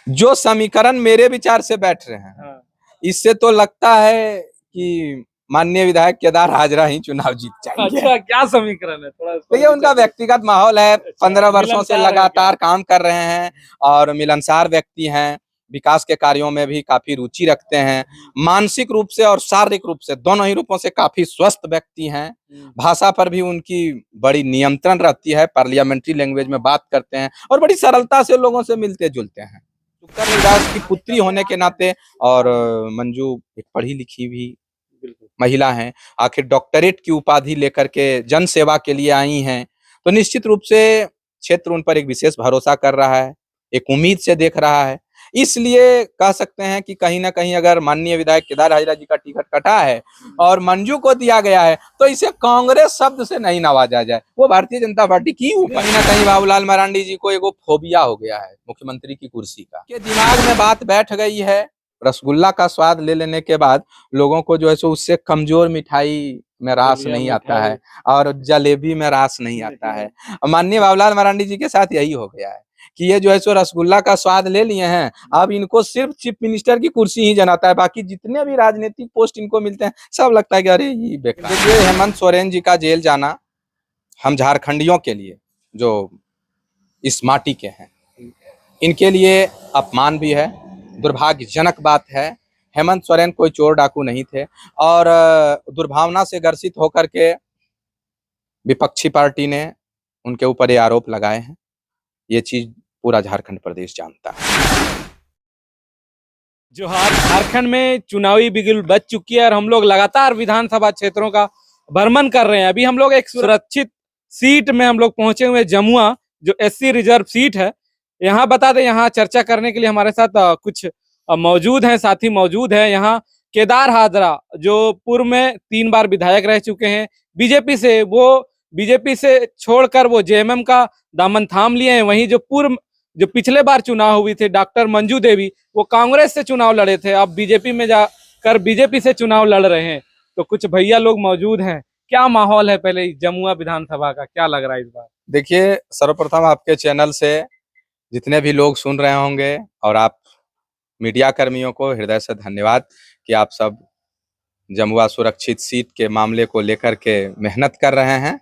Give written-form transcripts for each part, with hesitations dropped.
जो समीकरण मेरे विचार से बैठ रहे हैं, हाँ। इससे तो लगता है कि माननीय विधायक केदार हाजरा ही चुनाव जीत जाएंगे। अच्छा, क्या समीकरण है, थोड़ा इस पर देखिए उनका विचार व्यक्तिगत माहौल है, अच्छा, 15 वर्षों से मिलनसार है क्या? लगातार काम कर रहे हैं और मिलनसार व्यक्ति हैं, विकास के कार्यों में भी काफी रुचि रखते हैं, मानसिक रूप से और शारीरिक रूप से दोनों ही रूपों से काफी स्वस्थ व्यक्ति हैं। भाषा पर भी उनकी बड़ी नियंत्रण रहती है, पार्लियामेंट्री लैंग्वेज में बात करते हैं और बड़ी सरलता से लोगों से मिलते जुलते हैं। उत्तर प्रदेश की पुत्री होने के नाते और मंजू एक पढ़ी लिखी भी बिल्कुल। महिला हैं, आखिर डॉक्टरेट की उपाधि लेकर के जन सेवा के लिए आई हैं, तो निश्चित रूप से क्षेत्र उन पर एक विशेष भरोसा कर रहा है, एक उम्मीद से देख रहा है। इसलिए कह सकते हैं कि कहीं न कहीं अगर माननीय विधायक केदार हाजरा जी का टिकट कटा है और मंजू को दिया गया है, तो इसे कांग्रेस शब्द से नहीं नवाजा जाए। वो भारतीय जनता पार्टी की कहीं न कहीं बाबूलाल मरांडी जी को एगो फोबिया हो गया है मुख्यमंत्री की कुर्सी का। के दिमाग में बात बैठ गई है, रसगुल्ला का स्वाद ले लेने के बाद लोगों को जो है सो उससे कमजोर मिठाई में रास नहीं आता है और जलेबी में रास नहीं आता है। माननीय बाबूलाल मरांडी जी के साथ यही हो गया है कि ये जो है सो रसगुल्ला का स्वाद ले लिए हैं, अब इनको सिर्फ चीफ मिनिस्टर की कुर्सी ही जनाता है, बाकी जितने भी राजनीतिक पोस्ट इनको मिलते हैं सब लगता है कि अरे ये बेकार। देखिए हेमंत सोरेन जी का जेल जाना हम झारखंडियों के लिए जो इस माटी के हैं, इनके लिए अपमान भी है, दुर्भाग्यजनक बात है। हेमंत सोरेन कोई चोर डाकू नहीं थे और दुर्भावना से ग्रसित होकर के विपक्षी पार्टी ने उनके ऊपर ये आरोप लगाए हैं। ये चीज पूरा झारखंड प्रदेश जानता है। जो झारखंड में चुनावी बिगुल बज चुकी है और हम लोग लगातार विधानसभा क्षेत्रों का भ्रमण कर रहे हैं। अभी हम लोग एक सुरक्षित सीट में हम लोग पहुंचे हुए, जमुआ, जो एससी रिजर्व सीट है। यहाँ बता दें, यहाँ चर्चा करने के लिए हमारे साथ कुछ मौजूद हैं, साथी मौजूद हैं। यहाँ केदार हाजरा जो पूर्व में 3 बार विधायक रह चुके हैं बीजेपी से, वो बीजेपी से छोड़कर वो जेएमएम का दामन थाम लिए हैं। वहीं जो पिछले बार चुनाव हुई थे डॉक्टर मंजू देवी, वो कांग्रेस से चुनाव लड़े थे, अब बीजेपी में जाकर बीजेपी से चुनाव लड़ रहे हैं। तो कुछ भैया लोग मौजूद हैं। क्या माहौल है पहले जमुआ विधानसभा का, क्या लग रहा है इस बार? देखिए सर्वप्रथम आपके चैनल से जितने भी लोग सुन रहे होंगे और आप मीडिया कर्मियों को हृदय से धन्यवाद कि आप सब जमुआ सुरक्षित सीट के मामले को लेकर के मेहनत कर रहे हैं।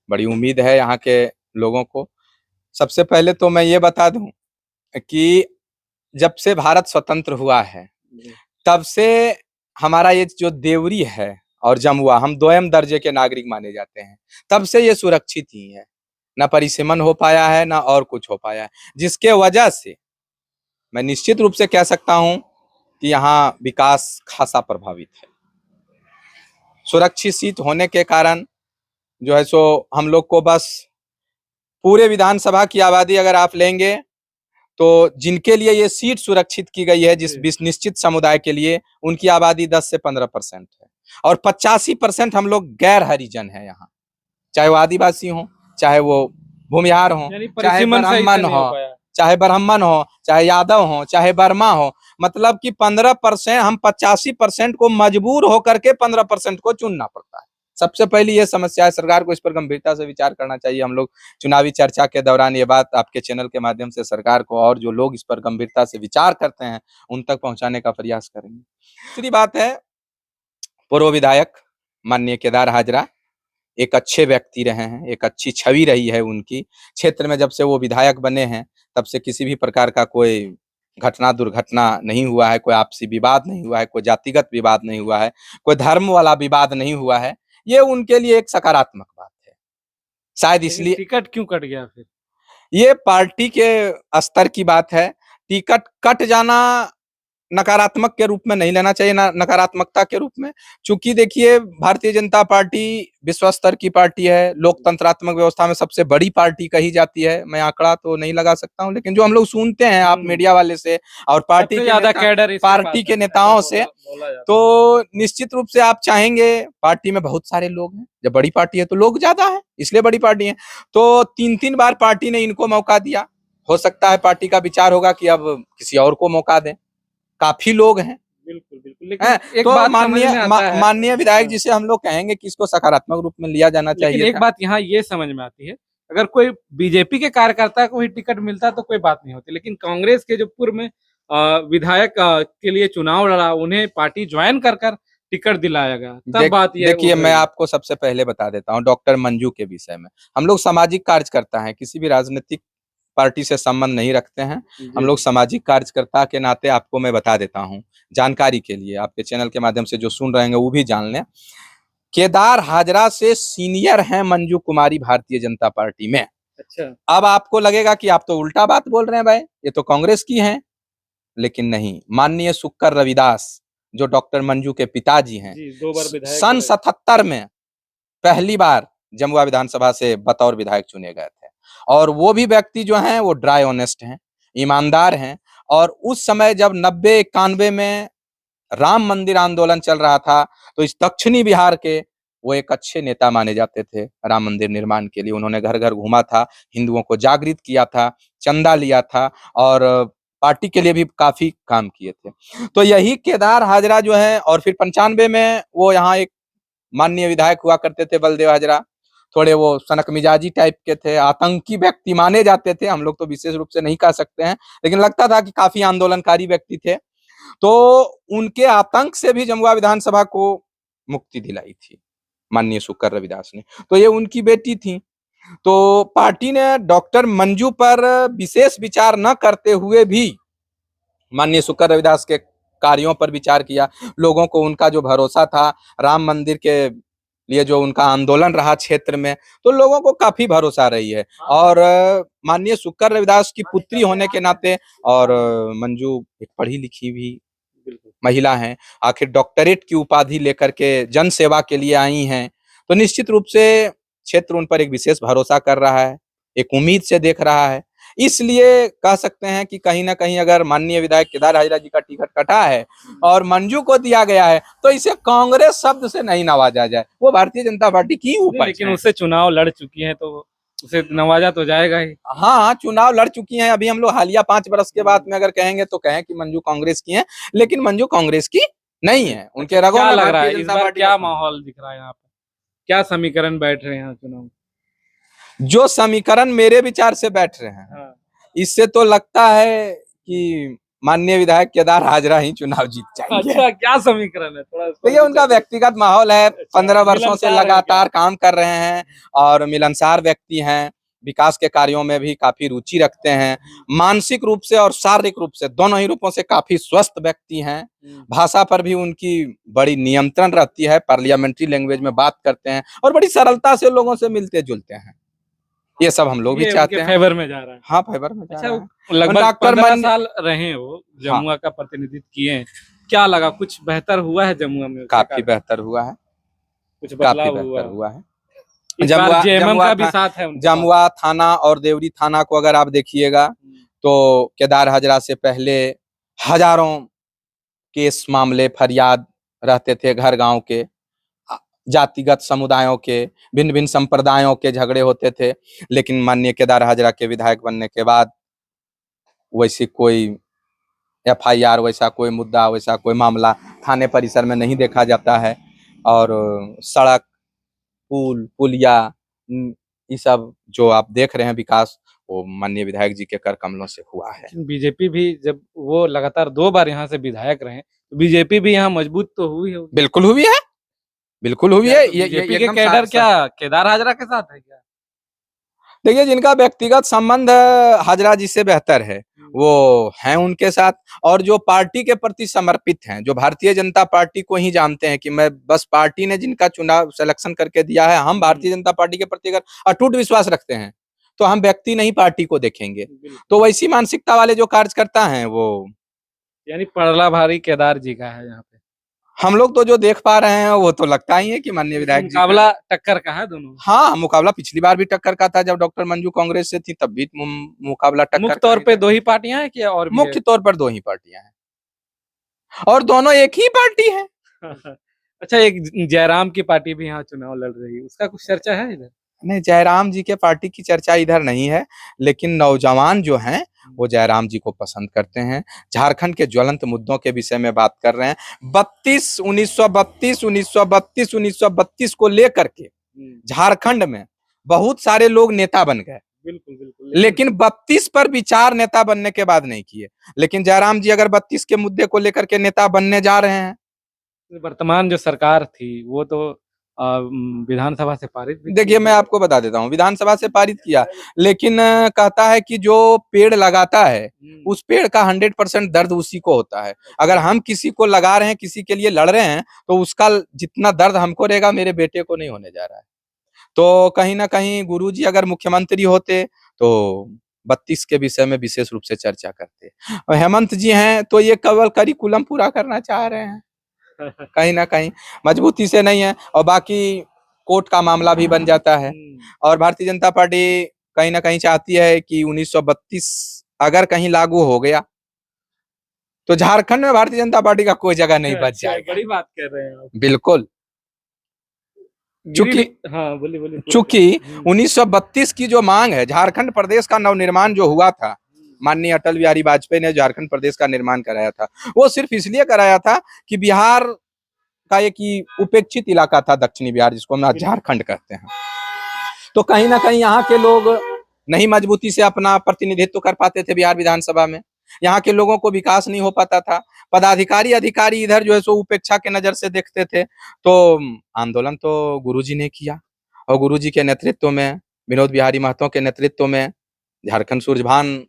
बड़ी उम्मीद है यहाँ के लोगों को। सबसे पहले तो मैं ये बता दूं कि जब से भारत स्वतंत्र हुआ है तब से हमारा ये जो देवरी है और जमुआ, हम दोयम दर्जे के नागरिक माने जाते हैं, तब से ये सुरक्षित ही है, ना परिसीमन हो पाया है ना और कुछ हो पाया है, जिसके वजह से मैं निश्चित रूप से कह सकता हूं कि यहाँ विकास खासा प्रभावित है। सुरक्षित सीट होने के कारण जो है सो हम लोग को बस पूरे विधानसभा की आबादी अगर आप लेंगे तो जिनके लिए ये सीट सुरक्षित की गई है, जिस निश्चित समुदाय के लिए, उनकी आबादी 10 से 15% है और 85% हम लोग गैर हरिजन है यहाँ, चाहे वो आदिवासी हो, चाहे वो भूमिहार हो, चाहे ब्राह्मण हो, चाहे यादव हो, चाहे वर्मा हो। मतलब कि 15%, हम 85% को मजबूर होकर के 15% को चुनना पड़ता है। सबसे पहली ये समस्या है, सरकार को इस पर गंभीरता से विचार करना चाहिए। हम लोग चुनावी चर्चा के दौरान ये बात आपके चैनल के माध्यम से सरकार को और जो लोग इस पर गंभीरता से विचार करते हैं उन तक पहुंचाने का प्रयास करेंगे। दूसरी बात है, पूर्व विधायक माननीय केदार हाजरा एक अच्छे व्यक्ति रहे हैं, एक अच्छी छवि रही है उनकी। क्षेत्र में जब से वो विधायक बने हैं तब से किसी भी प्रकार का कोई घटना दुर्घटना नहीं हुआ है, कोई आपसी विवाद नहीं हुआ है, कोई जातिगत विवाद नहीं हुआ है, कोई धर्म वाला विवाद नहीं हुआ है। ये उनके लिए एक सकारात्मक बात है। शायद इसलिए टिकट क्यों कट गया फिर? ये पार्टी के स्तर की बात है। टिकट कट जाना नकारात्मक के रूप में नहीं लेना चाहिए, ना नकारात्मकता के रूप में। चूंकि देखिए भारतीय जनता पार्टी विश्व स्तर की पार्टी है, लोकतंत्रात्मक व्यवस्था में सबसे बड़ी पार्टी कही जाती है। मैं आंकड़ा तो नहीं लगा सकता हूं, लेकिन जो हम लोग सुनते हैं आप मीडिया वाले से और पार्टी के नेताओं से, तो निश्चित रूप से आप चाहेंगे, पार्टी में बहुत सारे लोग हैं, जब बड़ी पार्टी है तो लोग ज्यादा है, इसलिए बड़ी पार्टी है। तो 3-3 बार पार्टी ने इनको मौका दिया, हो सकता है पार्टी का विचार होगा कि अब किसी और को मौका दें, काफी लोग हैं। बिल्कुल बिल्कुल, लेकिन एक तो बात माननीय विधायक जी से हम लोग कहेंगे कि इसको सकारात्मक रूप में लिया जाना चाहिए। एक बात यहाँ ये समझ में आती है अगर कोई बीजेपी के कार्यकर्ता को ही टिकट मिलता तो कोई बात नहीं होती, लेकिन कांग्रेस के जो पूर्व में विधायक के लिए चुनाव लड़ा, उन्हें पार्टी ज्वाइन कर कर टिकट दिलाया गया, तब बात ये देखिए, उठ मैं रही है। आपको सबसे पहले बता देता हूँ डॉक्टर मंजू के विषय में। हम लोग सामाजिक कार्यकर्ता हैं, किसी भी राजनीतिक पार्टी से संबंध नहीं रखते हैं। हम लोग सामाजिक कार्यकर्ता के नाते आपको मैं बता देता हूँ, जानकारी के लिए आपके चैनल के माध्यम से जो सुन रहे हैं वो भी जान लें। केदार हाजरा से सीनियर हैं मंजू कुमारी भारतीय जनता पार्टी में। अच्छा, अब आपको लगेगा कि आप तो उल्टा बात बोल रहे हैं भाई, ये तो कांग्रेस की हैं, लेकिन नहीं। माननीय शुक्कर रविदास जो डॉक्टर मंजू के पिताजी हैं, जी 2 बार विधायक सन रहे। 77 में पहली बार जमुआ विधानसभा से बतौर विधायक चुने गए थे। और वो भी व्यक्ति जो हैं वो ड्राई ऑनेस्ट हैं, ईमानदार हैं। और उस समय जब 90-91 में राम मंदिर आंदोलन चल रहा था, तो इस दक्षिणी बिहार के वो एक अच्छे नेता माने जाते थे राम मंदिर निर्माण के लिए। उन्होंने घर घर घूमा था, हिंदुओं को जागृत किया था, चंदा लिया था और पार्टी के लिए भी काफी काम किए थे। तो यही केदार हाजरा जो है, और फिर 95 में वो यहाँ एक माननीय विधायक हुआ करते थे बलदेव हाजरा। थोड़े वो सनक मिजाजी टाइप के थे, आतंकी व्यक्ति माने जाते थे। हम लोग तो विशेष रूप से नहीं कह सकते हैं, लेकिन लगता था कि काफी आंदोलनकारी व्यक्ति थे। तो उनके आतंक से भी जमुआ विधानसभा को मुक्ति दिलाई थी माननीय शुक्कर रविदास ने। तो ये उनकी बेटी थी। तो पार्टी ने डॉक्टर मंजू पर विशेष विचार न करते हुए भी माननीय शुक्कर रविदास के कार्यों पर विचार किया। लोगों को उनका जो भरोसा था, राम मंदिर के लिए जो उनका आंदोलन रहा क्षेत्र में, तो लोगों को काफी भरोसा रही है। और माननीय शुक्कर रविदास की पुत्री होने के नाते, और मंजू एक पढ़ी लिखी भी महिला हैं, आखिर डॉक्टरेट की उपाधि लेकर के जन सेवा के लिए आई हैं, तो निश्चित रूप से क्षेत्र उन पर एक विशेष भरोसा कर रहा है, एक उम्मीद से देख रहा है। इसलिए कह सकते हैं कि कहीं ना कहीं अगर माननीय विधायक केदार हाजरा जी का टिकट कटा है और मंजू को दिया गया है, तो इसे कांग्रेस शब्द से नहीं नवाजा जाए। वो भारतीय जनता पार्टी की उपज लेकिन है। उससे चुनाव लड़ चुकी हैं तो उसे नवाजा तो जाएगा ही। हाँ, चुनाव लड़ चुकी हैं। अभी हम लोग हालिया 5 बरस के बाद में अगर कहेंगे तो कहें कि मंजू कांग्रेस की हैं, लेकिन मंजू कांग्रेस की नहीं है। उनके रगों क्या में लग रहा भारतीय है इस जनता बार, पार्टी क्या का माहौल दिख रहा है यहाँ पे, क्या समीकरण बैठ रहे हैं यहाँ चुनाव? जो समीकरण मेरे विचार से बैठ रहे हैं, हाँ। इससे तो लगता है कि माननीय विधायक केदार हाजरा ही चुनाव जीत जाएंगे। अच्छा, क्या समीकरण है थोड़ा तो ये उनका व्यक्तिगत माहौल है। 15 वर्षों से मिलनसार है लगातार काम कर रहे हैं और मिलनसार व्यक्ति हैं। विकास के कार्यों में भी काफी रुचि रखते हैं। मानसिक रूप से और शारीरिक रूप से, दोनों ही रूपों से काफी स्वस्थ व्यक्ति हैं। भाषा पर भी उनकी बड़ी नियंत्रण रहती है, पार्लियामेंट्री लैंग्वेज में बात करते हैं और बड़ी सरलता से लोगों से मिलते जुलते हैं। ये सब हम लोग भी ये चाहते उनके हैं। फेवर में जा रहा है। हाँ, फेवर में जा अच्छा, रहा है। लगभग डॉक्टर 15 मन साल रहे वो जमुआ का प्रतिनिधित्व किए हैं, क्या लगा कुछ बेहतर हुआ है जमुआ में? काफी बेहतर हुआ है, कुछ काफी बदलाव बेहतर हुआ है। इस बार जमुआ जेएमएम का भी था, साथ है उनके जमुआ थाना और देवरी थाना को अगर आप देखिएगा तो केदार हाजरा से पहले हजारों केस मामले फरियाद रहते थे। घर गांव के जातिगत समुदायों के, भिन्न भिन्न संप्रदायों के झगड़े होते थे। लेकिन माननीय केदार हाजरा के विधायक बनने के बाद वैसी कोई एफआईआर, वैसा कोई मुद्दा, वैसा कोई मामला थाने परिसर में नहीं देखा जाता है। और सड़क, पुल, पुलिया, ये सब जो आप देख रहे हैं विकास, वो माननीय विधायक जी के कर कमलों से हुआ है। बीजेपी भी, जब वो लगातार 2 बार यहाँ से विधायक रहे, तो बीजेपी भी यहाँ मजबूत तो हुई है। बिल्कुल हुई है, बिल्कुल हुई है। ये बीजेपी के कैडर क्या केदार हाजरा के साथ है क्या? देखिए, जिनका व्यक्तिगत संबंध हाजरा जी से बेहतर है वो हैं उनके साथ, और जो पार्टी के प्रति समर्पित हैं, जो भारतीय जनता पार्टी को ही जानते हैं कि मैं बस पार्टी ने जिनका चुनाव सिलेक्शन करके दिया है, हम भारतीय जनता पार्टी के प्रति अगर अटूट विश्वास रखते हैं तो हम व्यक्ति नहीं पार्टी को देखेंगे। तो वैसी मानसिकता वाले जो कार्यकर्ता हैं वो, यानी पड़ला भारी केदार जी का है यहाँ पे। हम लोग तो जो देख पा रहे हैं वो तो लगता ही है कि माननीय विधायक जी मुकाबला टक्कर का है दोनों। हाँ, मुकाबला पिछली बार भी टक्कर का था, जब डॉक्टर मंजू कांग्रेस से थी तब भी मुकाबला टक्कर। मुख्य तौर पे 2 ही पार्टियां हैं क्या और भी मुख्य तौर पर 2 ही पार्टियां हैं और दोनों एक ही पार्टी है। अच्छा, एक जयराम की पार्टी भी यहाँ चुनाव लड़ रही है, उसका कुछ चर्चा है इधर? नहीं, जयराम जी के पार्टी की चर्चा इधर नहीं है, लेकिन नौजवान जो हैं वो जयराम जी को पसंद करते हैं। झारखंड के ज्वलंत मुद्दों के विषय में बात कर रहे हैं। 1932 को लेकर के झारखंड में बहुत सारे लोग नेता बन गए, बिल्कुल बिल्कुल। लेकिन 32 पर विचार नेता बनने के बाद नहीं किए। लेकिन जयराम जी अगर 32 के मुद्दे को लेकर के नेता बनने जा रहे हैं, वर्तमान जो सरकार थी वो तो विधानसभा से पारित भी देखिए मैं आपको बता देता हूँ, विधानसभा से पारित किया, लेकिन कहता है कि जो पेड़ लगाता है उस पेड़ का 100% दर्द उसी को होता है। अगर हम किसी को लगा रहे हैं, किसी के लिए लड़ रहे हैं, तो उसका जितना दर्द हमको रहेगा मेरे बेटे को नहीं होने जा रहा है। तो कहीं ना कहीं गुरुजी अगर मुख्यमंत्री होते तो 32 के विषय में विशेष रूप से चर्चा करते। और हेमंत जी हैं तो ये केवल करिकुलम पूरा करना चाह रहे हैं, कहीं ना कहीं मजबूती से नहीं है। और बाकी कोर्ट का मामला भी बन जाता है। और भारतीय जनता पार्टी कहीं ना कहीं चाहती है कि 1932 अगर कहीं लागू हो गया तो झारखंड में भारतीय जनता पार्टी का कोई जगह नहीं बच जाएगा। बड़ी बात कर रहे हैं आप। बिल्कुल, चूंकि हाँ बोलिए बोलिए। चूंकि 1932 की जो मांग है, झारखंड प्रदेश का नवनिर्माण जो हुआ था, माननीय अटल बिहारी वाजपेयी ने झारखंड प्रदेश का निर्माण कराया था, वो सिर्फ इसलिए कराया था कि बिहार का एक उपेक्षित इलाका था दक्षिणी बिहार, जिसको हम आज झारखंड कहते हैं। तो कहीं ना कहीं यहाँ के लोग नहीं मजबूती से अपना प्रतिनिधित्व कर पाते थे बिहार विधानसभा में, यहाँ के लोगों को विकास नहीं हो पाता था, पदाधिकारी अधिकारी इधर जो है सो उपेक्षा के नजर से देखते थे। तो आंदोलन तो गुरुजी ने किया, और गुरुजी के नेतृत्व में, विनोद बिहारी महतो के नेतृत्व में, झारखंड सूरजभान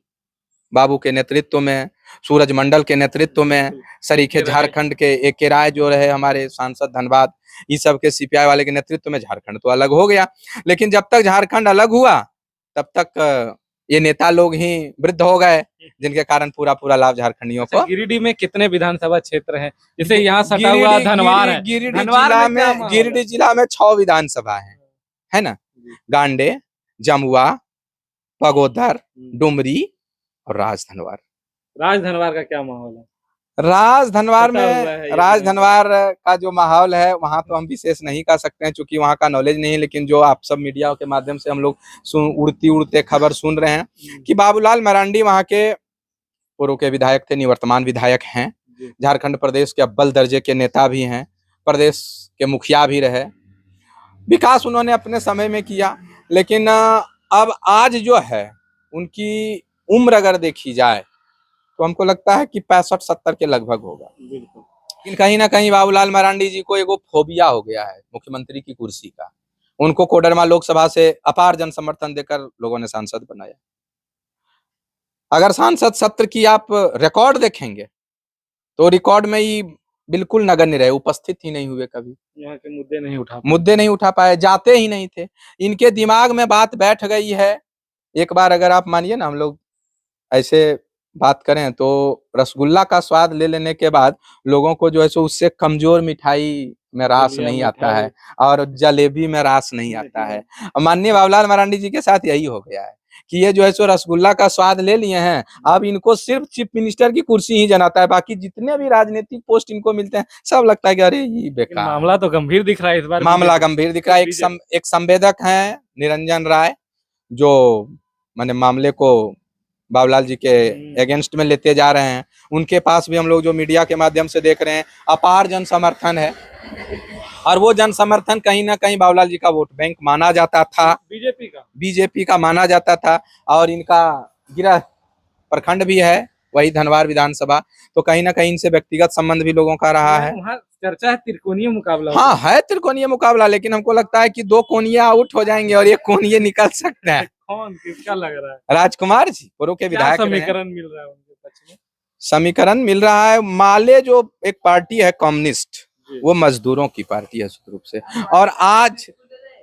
बाबू के नेतृत्व में, सूरज मंडल के नेतृत्व में, सरीखे झारखंड के ए.के. राय जो रहे हमारे सांसद धनबाद, इस सब के सीपीआई वाले के नेतृत्व में झारखंड तो अलग हो गया। लेकिन जब तक झारखंड अलग हुआ तब तक ये नेता लोग ही वृद्ध हो गए, जिनके कारण पूरा पूरा लाभ झारखंडियों को। गिरिडीह में कितने विधानसभा क्षेत्र हैं? जैसे यहाँ सटा हुआ धनवार है। गिरिडीह जिला में 6 विधानसभा है ना, गांडे, जमुआ, पगोदर, डुमरी और राजधनवार। राजधनवार का क्या माहौल है? राजधनवार का जो माहौल है वहाँ तो हम विशेष नहीं कह सकते हैं, क्योंकि वहाँ का नॉलेज नहीं है। लेकिन जो आप सब मीडिया के माध्यम से हम लोग उड़ती उड़ते खबर सुन रहे हैं कि बाबूलाल मरांडी वहाँ के पूर्व के विधायक थे, निवर्तमान विधायक हैं, झारखंड प्रदेश के अव्वल दर्जे के नेता भी हैं, प्रदेश के मुखिया भी रहे, विकास उन्होंने अपने समय में किया। लेकिन अब आज जो है उनकी उम्र अगर देखी जाए तो हमको लगता है कि 65-70 के लगभग होगा। लेकिन कहीं ना कहीं बाबूलाल मरांडी जी को एगो फोबिया हो गया है मुख्यमंत्री की कुर्सी का। उनको कोडरमा लोकसभा से अपार जन समर्थन देकर लोगों ने सांसद बनाया। अगर सांसद सत्र की आप रिकॉर्ड देखेंगे तो रिकॉर्ड में ही बिल्कुल नगण्य रहे, उपस्थित ही नहीं हुए, कभी यहाँ के मुद्दे नहीं उठा पाए, जाते ही नहीं थे। इनके दिमाग में बात बैठ गई है। एक बार अगर आप मानिए ना, हम लोग ऐसे बात करें तो रसगुल्ला का स्वाद ले लेने के बाद लोगों को जो है सो उससे कमजोर मिठाई में रास नहीं आता है और जलेबी में रास नहीं आता है। माननीय बाबूलाल मरांडी जी के साथ यही हो गया है कि ये जो है सो रसगुल्ला का स्वाद ले लिए हैं, अब इनको सिर्फ चीफ मिनिस्टर की कुर्सी ही जनाता है, बाकी जितने भी राजनीतिक पोस्ट इनको मिलते हैं सब लगता है कि अरे ये बेकार। मामला तो गंभीर दिख रहा है इस बार। मामला गंभीर दिख रहा है। एक संवेदक है निरंजन राय, जो माने मामले को बाबूलाल जी के अगेंस्ट में लेते जा रहे हैं। उनके पास भी हम लोग जो मीडिया के माध्यम से देख रहे हैं अपार जन समर्थन है, और वो जन समर्थन कहीं ना कहीं बाबूलाल जी का वोट बैंक माना जाता था, बीजेपी का माना जाता था। और इनका गिरह प्रखंड भी है वही धनवार विधानसभा, तो कहीं ना कहीं इनसे व्यक्तिगत संबंध भी लोगों का रहा है। चर्चा है त्रिकोणीय मुकाबला। हाँ है त्रिकोणीय मुकाबला, लेकिन हमको लगता है कि 2 कोनिया आउट हो जाएंगे और 1 कोनिया निकल सकते हैं। कौन, किसका लग रहा है? राजकुमार जी पूर्व के विधायक। समीकरण मिल रहा है उनके पक्ष में? समीकरण मिल रहा है, माले जो एक पार्टी है कम्युनिस्ट, वो मजदूरों की पार्टी है शुरू रूप से। और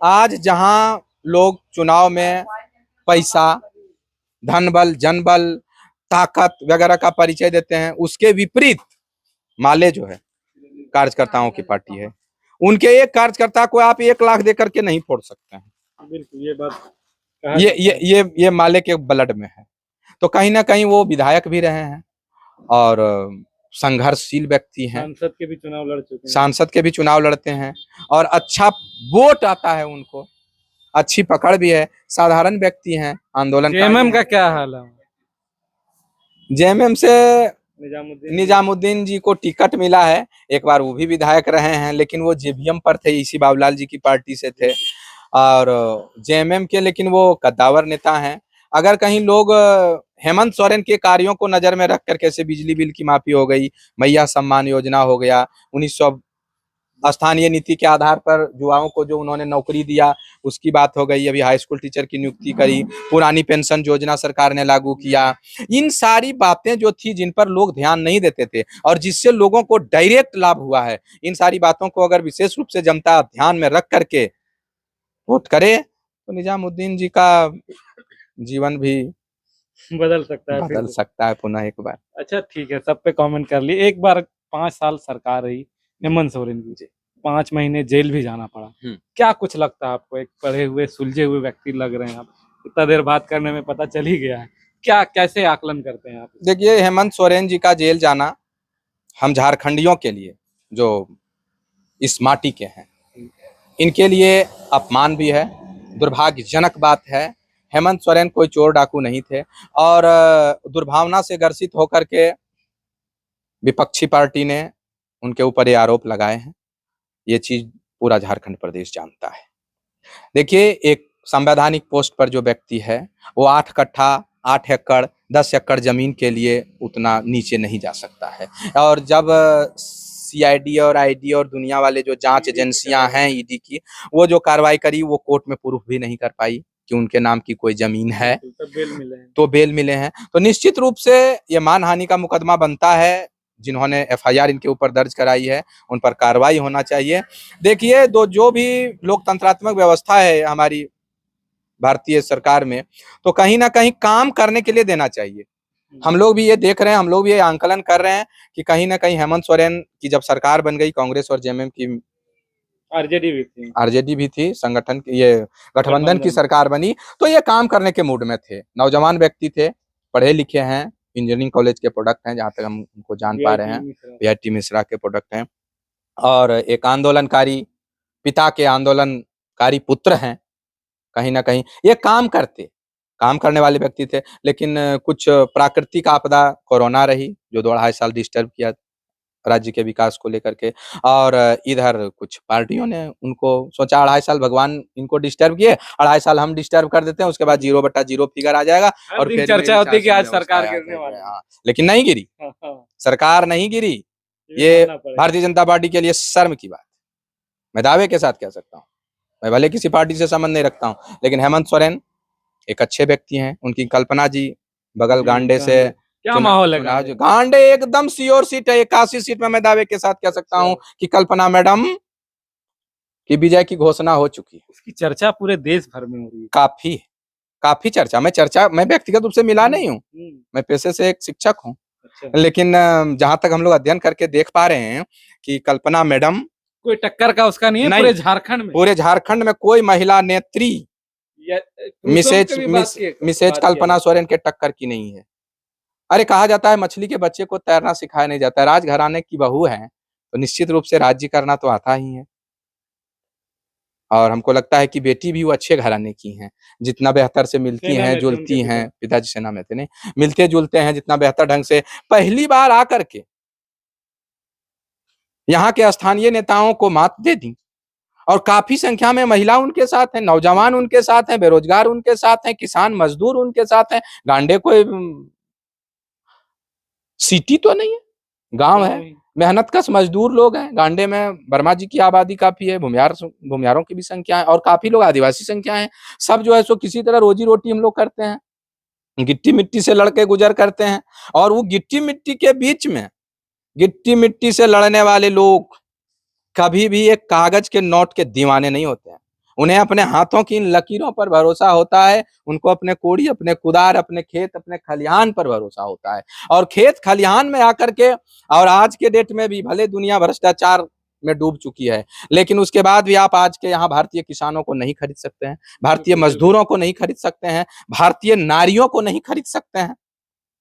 आज जहां लोग चुनाव में पैसा, धन बल, जनबल, ताकत वगैरह का परिचय देते हैं, उसके विपरीत माले जो है कार्यकर्ताओं की पार्टी है। उनके एक कार्यकर्ता को आप 1 लाख देकर के नहीं फोड़ सकते हैं। बिल्कुल, ये बात ये माले के ब्लड में है। तो कहीं ना कहीं वो विधायक भी रहे हैं और संघर्षशील व्यक्ति हैं, सांसद के भी चुनाव लड़ते हैं और अच्छा वोट आता है उनको, अच्छी पकड़ भी है, साधारण व्यक्ति हैं, आंदोलन। जेएमएम का क्या हाल है? जेएमएम से निजामुद्दीन जी को टिकट मिला है, एक बार वो भी विधायक रहे हैं, लेकिन वो जेवीएम पर थे, इसी बाबूलाल जी की पार्टी से थे। और जेएमएम के, लेकिन वो कद्दावर नेता हैं। अगर कहीं लोग हेमंत सोरेन के कार्यों को नजर में रखकर, कैसे बिजली बिल की माफी हो गई, मैया सम्मान योजना हो गया, 1900 स्थानीय नीति के आधार पर युवाओं को जो उन्होंने नौकरी दिया उसकी बात हो गई, अभी हाई स्कूल टीचर की नियुक्ति करी, पुरानी पेंशन योजना सरकार ने लागू किया। इन सारी बातें जो थी जिन पर लोग ध्यान नहीं देते थे और जिससे लोगों को डायरेक्ट लाभ हुआ है, इन सारी बातों को अगर विशेष रूप से जनता ध्यान में रख करके वोट करे तो निजामुद्दीन जी का जीवन भी बदल सकता है फिर बदल से। सकता है पुनः एक बार। अच्छा ठीक है, सब पे कमेंट कर लिए। एक बार 5 साल सरकार रही हेमंत सोरेन की, 5 महीने जेल भी जाना पड़ा। क्या कुछ लगता है आपको? एक पढ़े हुए सुलझे हुए व्यक्ति लग रहे हैं आप, इतना देर बात करने में पता चल ही गया है। क्या कैसे आकलन करते हैं आप? देखिए, हेमंत सोरेन जी का जेल जाना हम झारखंडियों के लिए, जो इस माटी के हैं, इनके लिए अपमान भी है, दुर्भाग्यजनक बात है। हेमंत सोरेन कोई चोर डाकू नहीं थे और दुर्भावना से ग्रसित होकर के विपक्षी पार्टी ने उनके ऊपर ये आरोप लगाए हैं। ये चीज पूरा झारखंड प्रदेश जानता है। देखिए, एक संवैधानिक पोस्ट पर जो व्यक्ति है वो 8 कट्ठा 8 एकड़ 10 एकड़ जमीन के लिए उतना नीचे नहीं जा सकता है। और जब सीआईडी और आईडी और दुनिया वाले जो जांच एजेंसियां हैं ईडी की, वो जो कार्रवाई करी वो कोर्ट में प्रूफ भी नहीं कर पाई कि उनके नाम की कोई जमीन है, तो बेल मिले हैं। तो निश्चित रूप से ये मानहानि का मुकदमा बनता है। जिन्होंने एफआईआर इनके ऊपर दर्ज कराई है उन पर कार्रवाई होना चाहिए। देखिए, जो भी लोकतंत्रात्मक व्यवस्था है हमारी भारतीय सरकार में, तो कहीं ना कहीं काम करने के लिए देना चाहिए। हम लोग भी ये देख रहे हैं, हम लोग भी ये आंकलन कर रहे हैं कि कहीं ना कहीं हेमंत सोरेन की जब सरकार बन गई, कांग्रेस और जेएमएम की, आरजेडी भी थी, संगठन की, ये गठबंधन की सरकार बनी, तो ये काम करने के मूड में थे। नौजवान व्यक्ति थे, पढ़े लिखे हैं, इंजीनियरिंग कॉलेज के प्रोडक्ट हैं जहां तक हम उनको जान पा रहे हैं, वीआईटी मिश्रा के प्रोडक्ट हैं, और एक आंदोलनकारी पिता के आंदोलनकारी पुत्र हैं। कहीं ना कहीं ये काम करने वाले व्यक्ति थे। लेकिन कुछ प्राकृतिक आपदा कोरोना रही जो 2-2.5 साल डिस्टर्ब किया राज्य के विकास को लेकर के, और इधर कुछ पार्टियों ने उनको सोचा 2.5 साल भगवान इनको डिस्टर्ब किए, 2.5 साल हम डिस्टर्ब कर देते हैं, उसके बाद 0/0 फिगर आ जाएगा और फिर चर्चा होती है कि आज सरकार गिरने वाली है। हाँ, लेकिन नहीं गिरी, सरकार नहीं गिरी। ये भारतीय जनता पार्टी के लिए शर्म की बात, मैं दावे के साथ कह सकता हूँ। मैं भले किसी पार्टी से संबंध नहीं रखता हूँ, लेकिन हेमंत सोरेन एक अच्छे व्यक्ति हैं। उनकी कल्पना जी बगल गांडे से, क्या माहौल है गांडे एकदम श्योर सीट है, 81 सीट में मैं दावे के साथ कह सकता हूँ कि कल्पना मैडम की विजय की घोषणा हो चुकी है। उसकी चर्चा पूरे देश भर में हो रही है। काफी चर्चा। मैं व्यक्तिगत रूप से मिला नहीं हूँ, मैं पेशे से एक शिक्षक हूँ। अच्छा। लेकिन जहां तक हम लोग अध्ययन करके देख पा रहे हैं कि कल्पना मैडम कोई टक्कर का उसका नहीं है। पूरे झारखंड में कोई महिला नेत्री मिसेज कल्पना सोरेन के टक्कर की नहीं है। अरे, कहा जाता है मछली के बच्चे को तैरना सिखाया नहीं जाता। राजघराने की बहू है तो निश्चित रूप से राज्य करना तो आता ही है, और हमको लगता है कि बेटी भी वो अच्छे घराने की हैं, जितना बेहतर से मिलती हैं जुलती हैं, पिताजी सेना में थे, नहीं मिलते जुलते हैं जितना बेहतर ढंग से। पहली बार आकर के यहाँ के स्थानीय नेताओं को मात दे दी, और काफी संख्या में महिला उनके साथ हैं, नौजवान उनके साथ हैं, बेरोजगार उनके साथ हैं, किसान मजदूर उनके साथ हैं। गांडे कोई सिटी तो नहीं है, गांव है, मेहनतकश मजदूर लोग हैं। गांडे में वर्मा जी की आबादी काफी है, भूमियारों की भी संख्या है, और काफी लोग आदिवासी संख्या है। सब जो है सो किसी तरह रोजी रोटी हम लोग करते हैं, गिट्टी मिट्टी से लड़के गुजर करते हैं। और वो गिट्टी मिट्टी के बीच में, गिट्टी मिट्टी से लड़ने वाले लोग कभी भी एक कागज के नोट के दीवाने नहीं होते हैं। उन्हें अपने हाथों की इन लकीरों पर भरोसा होता है। उनको अपने कोड़ी, अपने कुदार, अपने खेत, अपने खलिहान पर भरोसा होता है। और खेत खलिहान में आकर के, और आज के डेट में भी भले दुनिया भ्रष्टाचार में डूब चुकी है, लेकिन उसके बाद भी आप आज के यहाँ भारतीय किसानों को नहीं खरीद सकते हैं, भारतीय मजदूरों को नहीं खरीद सकते हैं, भारतीय नारियों को नहीं खरीद सकते हैं।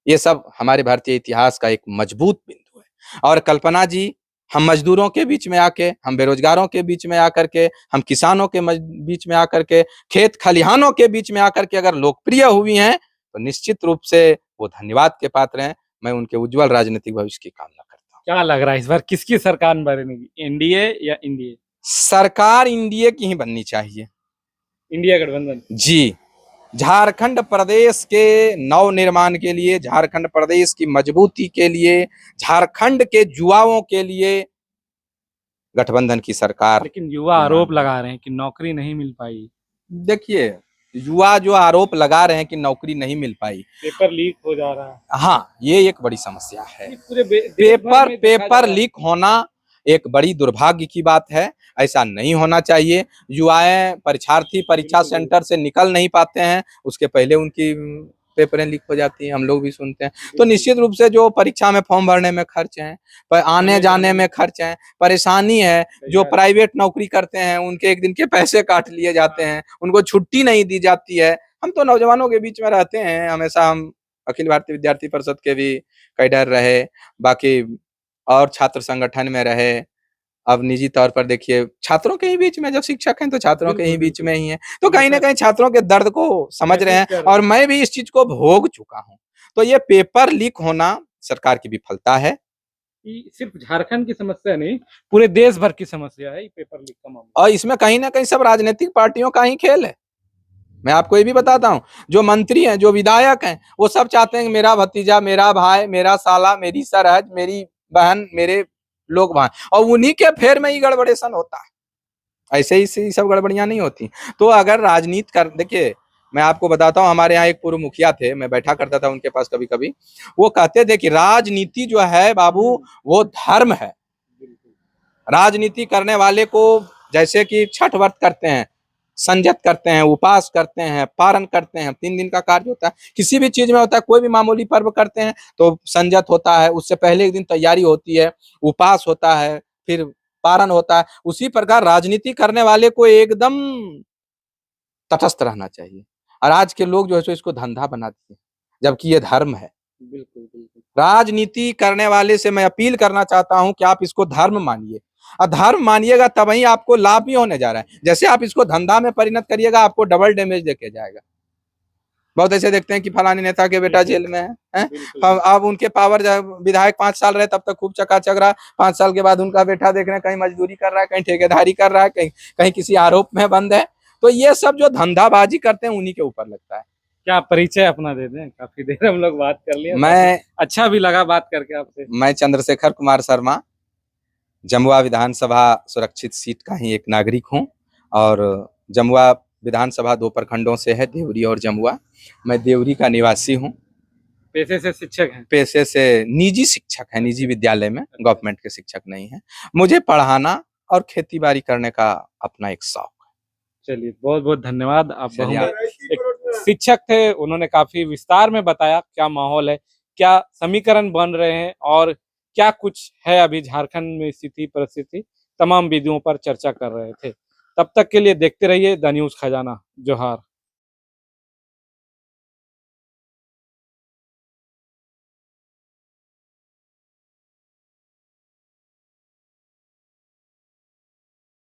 ये सब हमारे भारतीय इतिहास का एक मजबूत बिंदु है। और कल्पना जी, हम मजदूरों के बीच में आके, हम बेरोजगारों के बीच में आकर के, हम किसानों के बीच में आकर के, खेत खलिहानों के बीच में आकर के अगर लोकप्रिय हुई हैं तो निश्चित रूप से वो धन्यवाद के पात्र हैं। मैं उनके उज्जवल राजनीतिक भविष्य की कामना करता हूँ। क्या लग रहा है इस बार किसकी सरकार बनेगी, एनडीए या एनडीए? सरकार एनडीए की ही बननी चाहिए। इंडिया गठबंधन। जी, झारखंड प्रदेश के नव निर्माण के लिए, झारखंड प्रदेश की मजबूती के लिए, झारखंड के युवाओं के लिए गठबंधन की सरकार। लेकिन युवा आरोप लगा रहे हैं कि नौकरी नहीं मिल पाई, देखिए, युवा जो आरोप लगा रहे हैं कि नौकरी नहीं मिल पाई, पेपर लीक हो जा रहा है, हाँ, ये एक बड़ी समस्या है। ये पूरे देश भर में देखा जा पेपर रहा है। लीक होना एक बड़ी दुर्भाग्य की बात है। ऐसा नहीं होना चाहिए। युवाएं, परीक्षार्थी परीक्षा बिल्कुल, सेंटर से निकल नहीं पाते हैं, उसके पहले उनकी पेपरें लीक हो जाती हैं, हम लोग भी सुनते हैं। तो निश्चित रूप से जो परीक्षा में फॉर्म भरने में खर्च हैं, पर आने जाने में खर्च हैं, परेशानी है। जो प्राइवेट नौकरी करते हैं उनके एक दिन के पैसे काट लिए जाते हैं, उनको छुट्टी नहीं दी जाती है। हम तो नौजवानों के बीच में रहते हैं, हमेशा हम अखिल भारतीय विद्यार्थी परिषद के भी कैडर रहे, बाकी और छात्र संगठन में रहे। अब निजी तौर पर देखिए, छात्रों के ही बीच में, जब शिक्षक हैं तो छात्रों के ही बीच में ही हैं, तो कहीं न कहीं छात्रों के दर्द को समझ रहे हैं और मैं भी इस चीज़ को भोग चुका हूँ। तो ये पेपर लीक होना सरकार की विफलता है। कि सिर्फ झारखंड की समस्या नहीं, पूरे देश भर की समस्या है ये पेपर लीक का मामला। और इसमें कहीं न कहीं सब राजनीतिक पार्टियों का ही खेल है। मैं आपको ये भी बताता हूँ, जो मंत्री हैं, जो विधायक हैं, वो सब चाहते हैं कि मेरा भतीजा, मेरा भाई, मेरा साला, मेरी सरहद, मेरी बहन, मेरे लोग वहाँ, और उन्हीं के फेर में ही गड़बड़ेशन होता है। ऐसे ही से सब गड़बड़ियाँ नहीं होती। तो अगर राजनीति कर, देखिए मैं आपको बताता हूँ, हमारे यहाँ एक पूर्व मुखिया थे, मैं बैठा करता था उनके पास कभी-कभी। वो कहते थे कि राजनीति जो है बाबू, वो धर्म है। राजनीति करने वाले को, जैसे कि छठ व्रत करते हैं, संजत करते हैं, उपवास करते हैं, पारण करते हैं, 3 दिन का कार्य होता है। किसी भी चीज में होता है, कोई भी मामूली पर्व करते हैं तो संजत होता है, उससे पहले एक दिन तैयारी होती है, उपवास होता है, फिर पारण होता है। उसी प्रकार राजनीति करने वाले को एकदम तटस्थ रहना चाहिए। और आज के लोग जो है सो इसको धंधा बना दिए, जबकि ये धर्म है। बिल्कुल, बिल्कुल। राजनीति करने वाले से मैं अपील करना चाहता हूं कि आप इसको धर्म मानिए, और धर्म मानिएगा तब ही आपको लाभ भी होने जा रहा है। जैसे आप इसको धंधा में परिणत करिएगा, आपको डबल डैमेज देके जाएगा। बहुत ऐसे देखते हैं कि फलाने नेता के बेटा जेल में है, अब उनके पावर, जब विधायक 5 साल रहे तब तक खूब चकाचक रहा, 5 साल के बाद उनका बेटा देख रहे हैं कहीं मजदूरी कर रहा है, कहीं ठेकेदारी कर रहा है, कहीं कहीं किसी आरोप में बंद है। तो ये सब जो धंधाबाजी करते हैं उन्हीं के ऊपर लगता है। क्या परिचय अपना दे दें, काफी देर हम लोग बात कर लिए, मैं अच्छा भी लगा बात करके आपसे। मैं चंद्रशेखर कुमार शर्मा, जमुआ विधानसभा सुरक्षित सीट का ही एक नागरिक हूँ, और जमुआ विधानसभा 2 प्रखंडों से है, देवरी और जमुआ। मैं देवरी का निवासी हूँ। पेशे से शिक्षक हैं? पेशे से निजी शिक्षक है, निजी विद्यालय में, गवर्नमेंट के शिक्षक नहीं है। मुझे पढ़ाना और खेती बाड़ी करने का अपना एक शौक है। चलिए, बहुत बहुत धन्यवाद। आप चलिए, एक शिक्षक थे, उन्होंने काफी विस्तार में बताया क्या माहौल है, क्या समीकरण बन रहे हैं और क्या कुछ है अभी झारखंड में स्थिति परिस्थिति, तमाम बिंदुओं पर चर्चा कर रहे थे। तब तक के लिए देखते रहिए द न्यूज़ खजाना। जोहार।